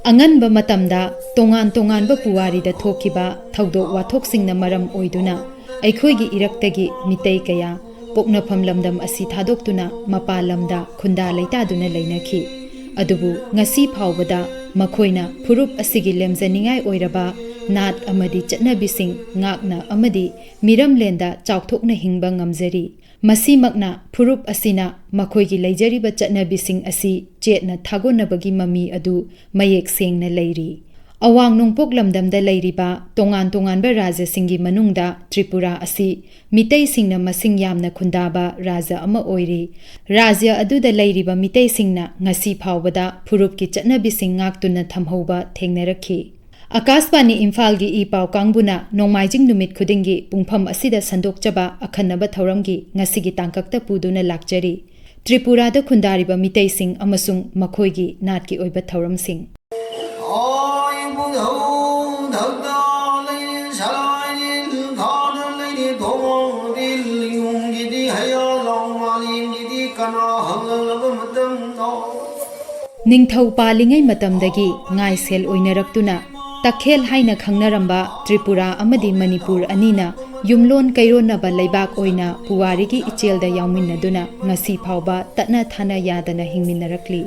Anganba matamda tongan-tonganba puwarida thokiba thaudok wathoksinna maram oiduna aikhoigi iraktagi mitei kaya poknafam lamdam asi thadoktuna mapalamda khunda leitaduna leinakhi adubu ngasi phawbada makhoina phurup asigi lemjaningai oiraba nat amadi chatnabising ngakna amadi miramlenda chawthokna hingba ngamjari masimakna phurup asina makhoigi leijariba chatnabising asi chetna thagonabagi mami adu mayek sengna leiri awang nongpok lamdamda leiriba tongan-tonganba raja singi manungda Tripura asi Meeteisingna masing yamna khundaba raja ama oiri raja aduda leiriba Meeteisingna ngasi phawbada phurupki chatnabising ngaktuna thamhauba thengnarakhi Akashvani Imphal gi ipaw kangbuna nongmaijing numit khudingi pungpham asida sandokchaba akhanaba thauramgi ngasigi tangkakta puduna lakjari Tripurada khundariba Meeteising amasung makhoigi natki oiba thouramsing Ningthau palingai matamdagi ngai sel oinaraktuna takhel haina khangnaramba Tripura amadi Manipur anina yumlon kaironaba leibak oina puwarigi ichelda yauminnaduna ngasi phawba tatna thana yadana hingminarakli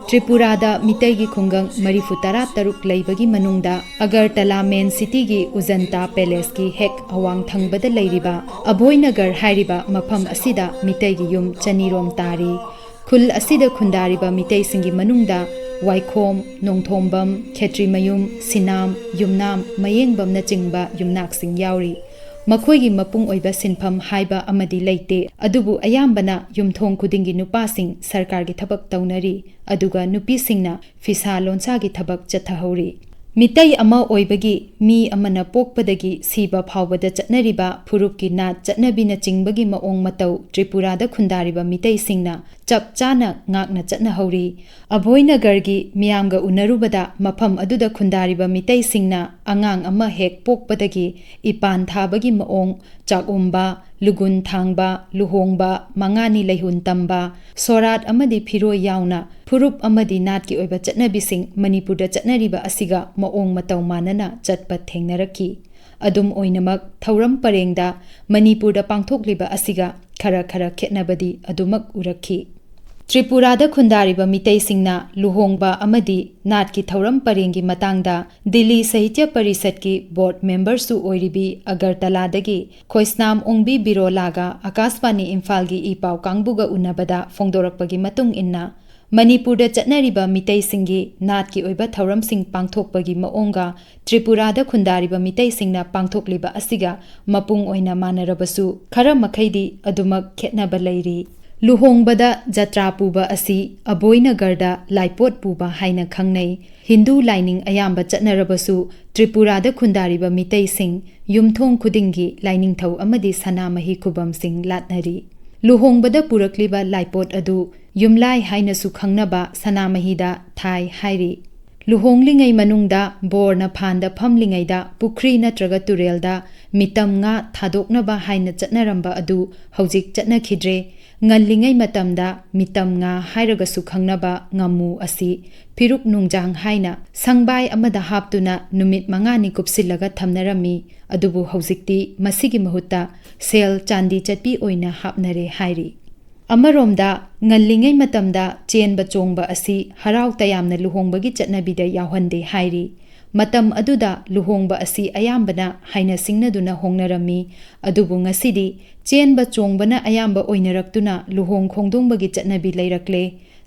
Tripurada Meeteigi khungang 43 leibagi manungda Agartala main city gi Ujanta palace gi hek awang thangbada leiriba Abhoinagar hairiba mafam asida Meeteigi yum chanirom tari khul asida khundariba Meeteisingi manungda waikhom nongthombam khetrimayum sinam yumnam mayengbam na chingba yumnaksing yauri makhoigi mapung oiba sinpham haiba amadi leite adubu ayambana yumthong khudingi nupasing sarkar gi thabak taunari aduga nupisingna fisa lonsa gi thabak chathahauri Meetei ama oibagi mi amana pokpadagi siba phawbada chatnariba phurupki nat chatnabina chingbagi maong matau Tripurada khundariba Meeteisingna chapchana ngakna chatnahauri Abhoinagargi miyamga unarubada mafam aduda khundariba Meeteisingna angang ama hek pokpadagi ipan thabagi maong chakumba lugun thangba luhongba mangani leihun tamba sorat amadi phiro yauna phurup amadi natki oiba chatnabising Manipurda chatnariba asiga maong matau manana chatpa thengnarakhi adum oinamak thauram parengda Manipurda pangthokliba asiga khara khetnabadi adumak urakhi Tripurada khundariba Meeteisingna luhongba amadi natki thauram parengi matangda Delhi Sahitya Parishatki board member su oiribi Agartala dagi khoisnam ongbi birolaga Akashvani Imphal gi ipaw kangbuga unabada fongdorakpagi matung inna Manipurda chatnariba Meeteisingi natki oiba thauramsing pangthokpagi maonga Tripurada khundariba Meeteisingna pangthokliba asiga mapung oina manarabasu khara makhaidi adumak khetnaba leiri Luhongbada jatra puba asi Abhoinagarda laipot puba haina khangnai Hindu lining ayamba chatnarabasu Tripurada khundariba Meeteising yumthong khudingi lining thau amadi sanamahi khubamsing latnari Luhongbada purakliba laipot adu yumlai haina su khangnaba sanamahida thai hairi Luhonglingai manungda borna phanda phamlingaida pukri natraga turelda mitam nga thadoknaba haina chatnaramba adu hojik chatnakhidre ngallingai matamda mitam nga hairaga su khangnaba ngamu asi phiruk nungjang haina sangbai amada haptuna numit mangani kupsilaga thamnarami adubu hojikti masigi mahutta sel chandi chatpi oina hapnare hairi Amaromda ngallingai matamda chenba chongba asi harau tayamna luhongbagi chatnabida yauhande hairi matam aduda luhongba asi ayambana haina singnaduna hongnarami adubu ngasidi chenba chongbana ayamba oinaraktuna luhong khongdongbagi chatnabi leirakle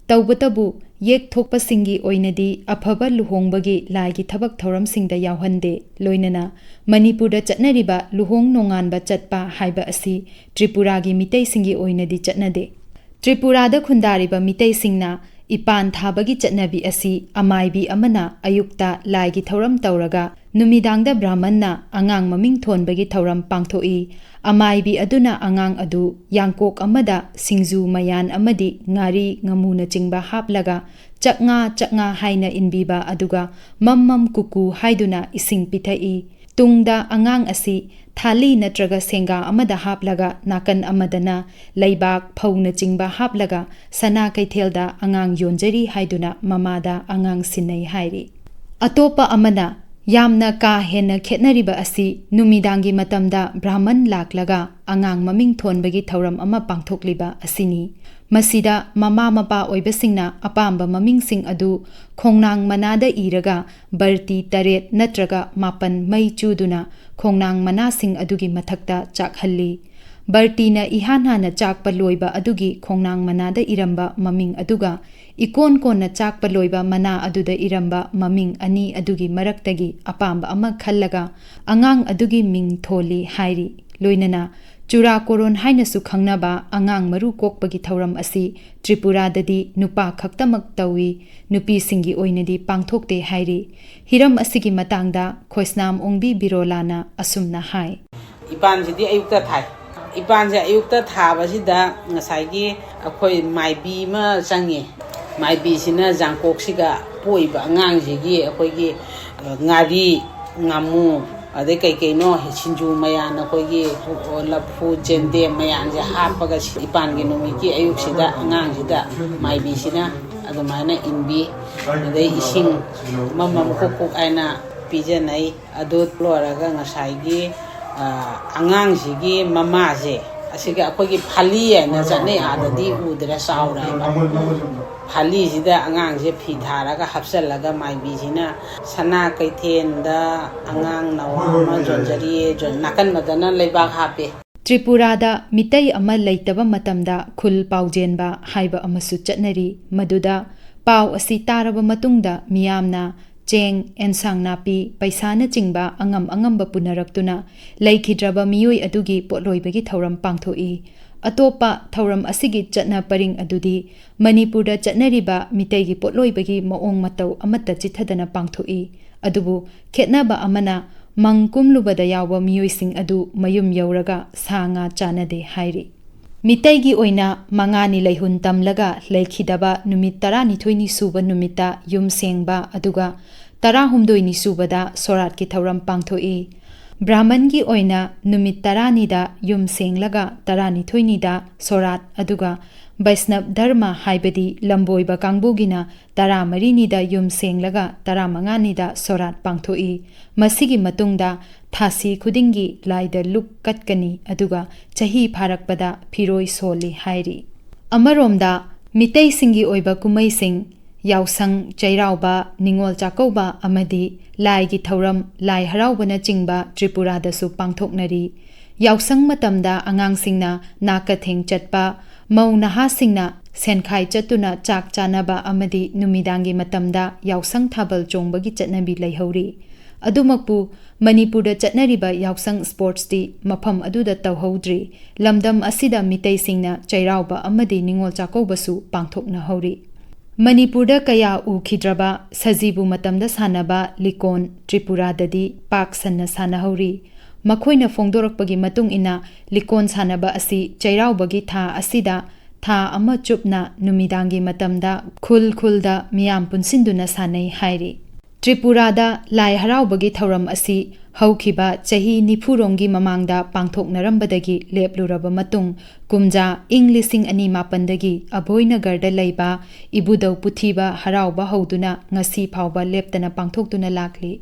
tawbatabu yek thokpasingi oinadi aphaba luhongbagi laigi thabak thauramsingda yauhande loinana Manipurda chatnariba luhong nonganba chatpa haiba asi Tripuragi Meeteisingi oinadi chatnade Tripurada khundariba Meeteisingna ipan thabagi chatnabi asi amaibi amana ayukta laigi thauram tauraga numidangda brahmanna angang maming thonbagi thauram pangthoi amaibi aduna angang adu yangkok amada singju mayan amadi ngari ngamuna chingba haplaga chaknga haina inbiba aduga mammam kuku haiduna ising pithai tungda angang asi thali natraga senga amada haplaga nakan amadana leibak phauna chingba haplaga sana kaithelda angang yonjari haiduna mamada angang sinai hairi atopa amana yamna ka hena khetnariba asi numidangi matamda brahman laklaga angang maming thonbagi thauram ama pangthokliba asini masida mama mapa oibasingna apamba mamingsing adu khongnang manada iraga barti taret natraga mapan mai chuduna khongnang manasing adugi mathakta chakhalli bartina ihanhana chakpa loiba adugi khongnang manada iramba maming aduga ikon konna chakpa loiba mana aduda iramba maming ani adugi maraktagi apamba ama khallaga angang adugi ming tholi hairi loinana chura koron haina su khangnaba angang maru kokpagi thauram asi Tripuradadi nupa khaktamak tawi nupi singi oinadi pangthokte hairi hiram asigi matangda khoisnam ongbi birolana asumna hai ipan jidi ayukta thai ipan je ayukta thabasida ngasai akhoi maibi ma changi maibi sina jangkok siga poiba angang jigi akhoi gi ngari ngamu ade kai no sinju mayan akhoi gi laphu jende mayan je hapaga ipan gi nomi ki ayuk sida angang sida maibi sina adumaina inbi ade ising mamam kokok aina pijanai adut loraga ngasai gi angang sigi mama je asiga akhoi phali na jane adadi udra saura phali sida angang je phi tharaga hapsalaga maibi sina sana kaithenda angang nawama jonjari jon nakan madana leibak hape Tripurada mitai ama leitaba matamda khul paujenba haiba amasu chatnari maduda pau asi taraba matungda miyamna cheng ensang napi paisana chingba angamba punaraktuna leikhidraba miyoi adugi potloibagi thauram pangthoi atopa thauram asigi chatna paring adudi Manipurda chatnariba mitaigi potloibagi maong matau amata chithadana pangthoi adubu khetnaba amana mangkumlubada yawa miyoising adu mayum yauraga sanga chanade hairi Meeteising oina mangani leihun tamlaga leikhidaba numit 12 suba numita yum sengba aduga 18 subada sorat ki thauram pangthoi Brahman gi oina numit 12 da yum senglaga 12 da sorat aduga Vaishnava dharma haibadi lamboiba kangbugina 13 da yum senglaga 15 da sorat pangthoi masigi matungda thasi khudingi laida luk katkani aduga chahi pharakpada phiroi soli hairi amaromda Meeteising gi oiba kumaising yausang chairauba ningol chakauba amadi lai gi thauram lai haraubana chingba Tripurada su pangthoknari yausang matamda angang singna nakatheng chatpa mau naha singna senkhai chatuna chak chanaba amadi numidangi matamda yausang thabal chongbagi chatnabi leihori adumakpu Manipurda chatnariba yausang sports di mafam aduda tawhodri lamdam asida Meeteisingna chairauba amadi ningol chakauba su pangthokna hori Manipurda kaya ukhidraba sajibu matamda sanaba likon Tripuradadi pak sanna sanahori makhoina fongdorakpagi matung ina likon sanaba asi chairaubagi tha asida tha ama chupna numidangi matamda khulda miyam punsinduna sanai hairi Tripurada lai haraubagi thauram asi haukhiba chahi nifuromgi mamangda pangthoknarambadagi lepluraba matung kumja Englishing ani mapandagi Aboinagarda leiba ibudau puthiba harauba hauduna ngasi phauba leptana pangthoktuna lakli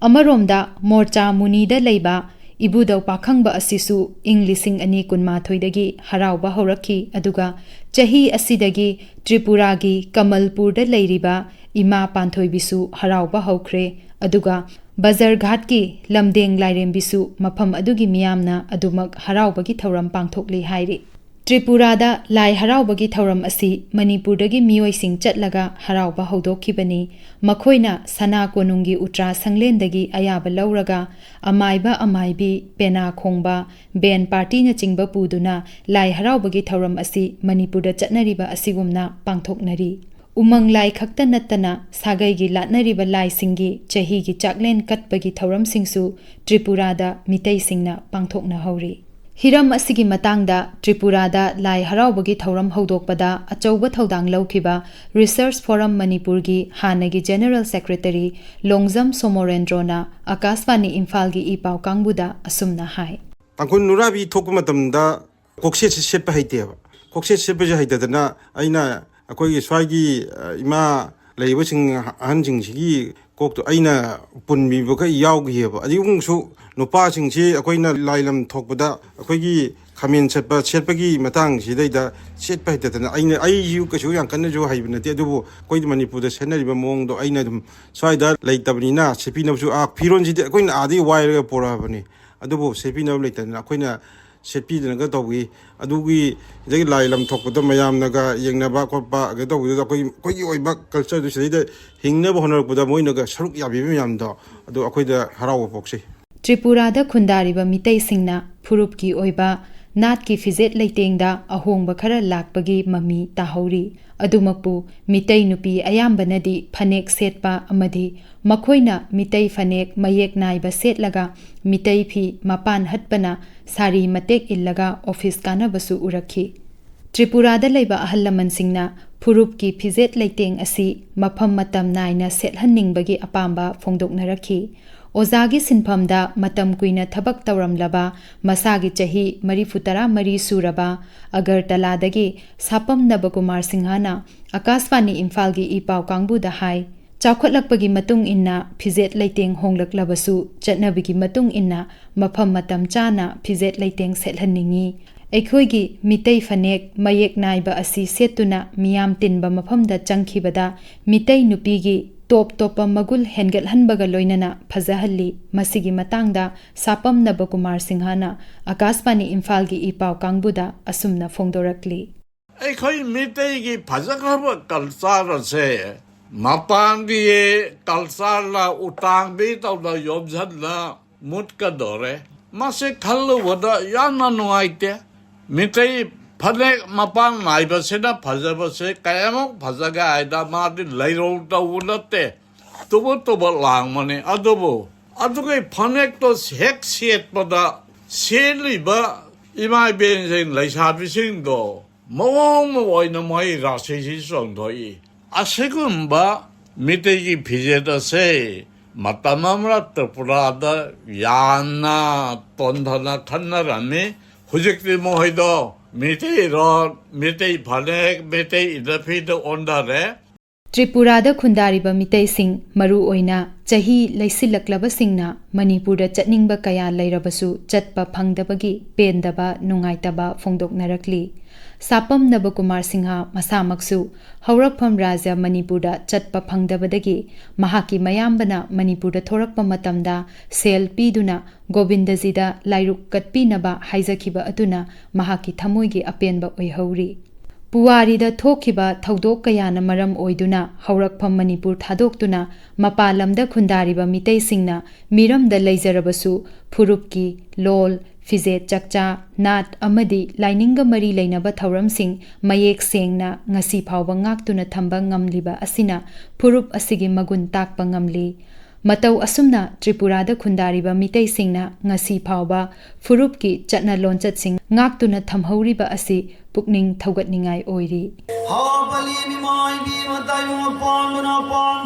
amaromda morcha munida leiba ibudau pakhangba asisu Englishing ani kunma thoidagi harauba haurakhi aduga chahi asidagi Tripuragi Kamalpurda leiriba ima panthoibisu harauba haukre aduga Bazar Ghatki lamdeng lairembisu mafam adugi miyamna adumak haraubagi thauram pangthokli hairi Tripurada lai haraubagi thauram asi Manipurdagi miyoising chatlaga harauba haudokhibani makhoina sana konungi utra sanglendagi ayaba lauraga amaibi pena khongba ben party na chingba puduna lai haraubagi thauram asi Manipurda chatnariba asigumna pangthoknari umang lai khakta nattana sagai gi latnariba lai singi chahi gi chaklen katpagi thouramsing su Tripurada Meeteising na pangthokna hauri hiram asigi matangda Tripurada lai haraubagi thouram hodokpada achauba thodang laukhiba Research Forum Manipur gi hanagi General Secretary Longjam Somorendrona Akaswani Imphal gi ipau kangbuda asumna hai Tangkun nurabi thokumatamda kokse setpa haiteba kokse setpa haitadana aina akoi swagi ima leibasing ahansing sigi kokto aina punmibuka yawgiheba adiyungsu nupa singsi akoina lailam thokpada akoigi khamen setpagi matang sidaida setpa haitadana aina ayu kasu yang kanna jo haibnati adubu koi manipurda senariba mongdo aina dum swaida leitabnina sepinabsu ak phiron sidi akoina adi wairaga porabani adubu sepinab leitana akoina setpidanaga tawgi adugi jagi lailam thokpada mayamnaga yengnaba khotpa ga tawgi akoigi oiba culture du sida hingnaba honarpuda moinaga saruk yabi mayamda adu akoida harawa pokse Tripurada khundariba Meeteising na phurup ki oiba natki fizet leitengda ahongba khara lakpagi mami tahauri adumakpu Meetei nupi ayambanadi phanek setpa amadi makhoina Meetei phanek mayek naiba setlaga Meetei phi mapan hatpana sari matek illaga office kana basu urakhi Tripurada leiba ahallaman singna phurup ki fizet leiteng asi mafam matam naina sethanningbagi apamba phongdoknarakhi Ozagi sinpamda matam kuina thabak tawramlaba masagi chahi 43 suraba Agartaladagi sapam Nabakumar Singhana Akaswani Imphal gi ipau kangbuda hai chawkhatlakpagi matung inna fizet leiteng honglaklabasu chatnabigi matung inna mafam matam chana fizet leiteng sethanningi Aikhoigi Meetei phanek mayek naiba asi setuna miyam tinba mafamda changkhibada Meetei nupigi top topa magul hengal hanbaga loinana phajahalli masigi matangda sapam Nabakumar Singhana Akaswani Imphal gi ipau kangbuda asumna phongdorakli Aikoi Meetei gi phajakhaba culture se mapandi culture la utang bi tawda yobjhan la mutka dore mase khallu wada yana nuaite Meetei phanek mapang naiba sena phajaba se kayamok phajaga aida madi lairol tawulate tubo langmane adobo adugai phanek to hek set pada seliba imai ben sing laisabi sing do mawong moina mai rasi si song doi asegumba Meetei gi phijeda se matamamra Tripurada yana tondhana thanarame hujikti mohido Meetei rod Meetei phanek Meetei idaphido ondare Tripurada khundariba Meeteising maru oina chahi leisilaklaba singna Manipurda chatningba kaya leirabasu chatpa phangdabagi pendaba nungaitaba phongdoknarakli sapam Nabakumar Singha masamaksu haurakpham raja Manipurda chatpa phangdabadagi mahaki mayambana Manipurda thorakpa matamda sel piduna Gobindajida lairuk katpinaba haijakhiba atuna mahaki thamoigi apenba oihauri Puwarida thokhiba thodok kayana maram oiduna haurakpham Manipur thadoktuna mapalamda khundariba Meeteisingna miramda leijarabasu phurupki lol fizet chakcha nat amadi laininga mari leinaba thouramsing mayek sengna ngasi phawba ngaktuna thamba ngamliba asina phurup asigi magun takpa ngamli matau asumna Tripurada khundariba Meeteisingna ngasi phawba phurupki chatna lonchatsing ngaktuna thamhauriba asi pukning thogatningai oiri habali mi mai bi matayu pan na pan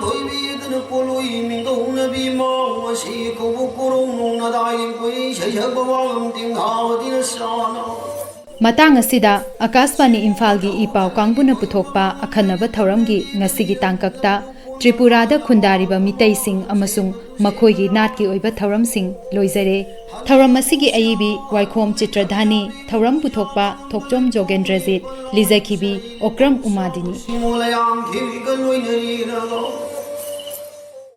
dhoi bi dun poloi mingo na bi ma wasi ko kurung na dai koi shaya bawang ting hawdin sana Matang asida Akaswani Imphal gi ipau kangbuna puthokpa akhanaba thauramgi ngasigi tangkakta Tripurada khundariba Meeteising amasung makhoigi natki oiba thouramsing loizare thauram asigi aibi waikhom Chitradhani thauram puthokpa Thokchom Jogendrajit SIngh Okram Umadini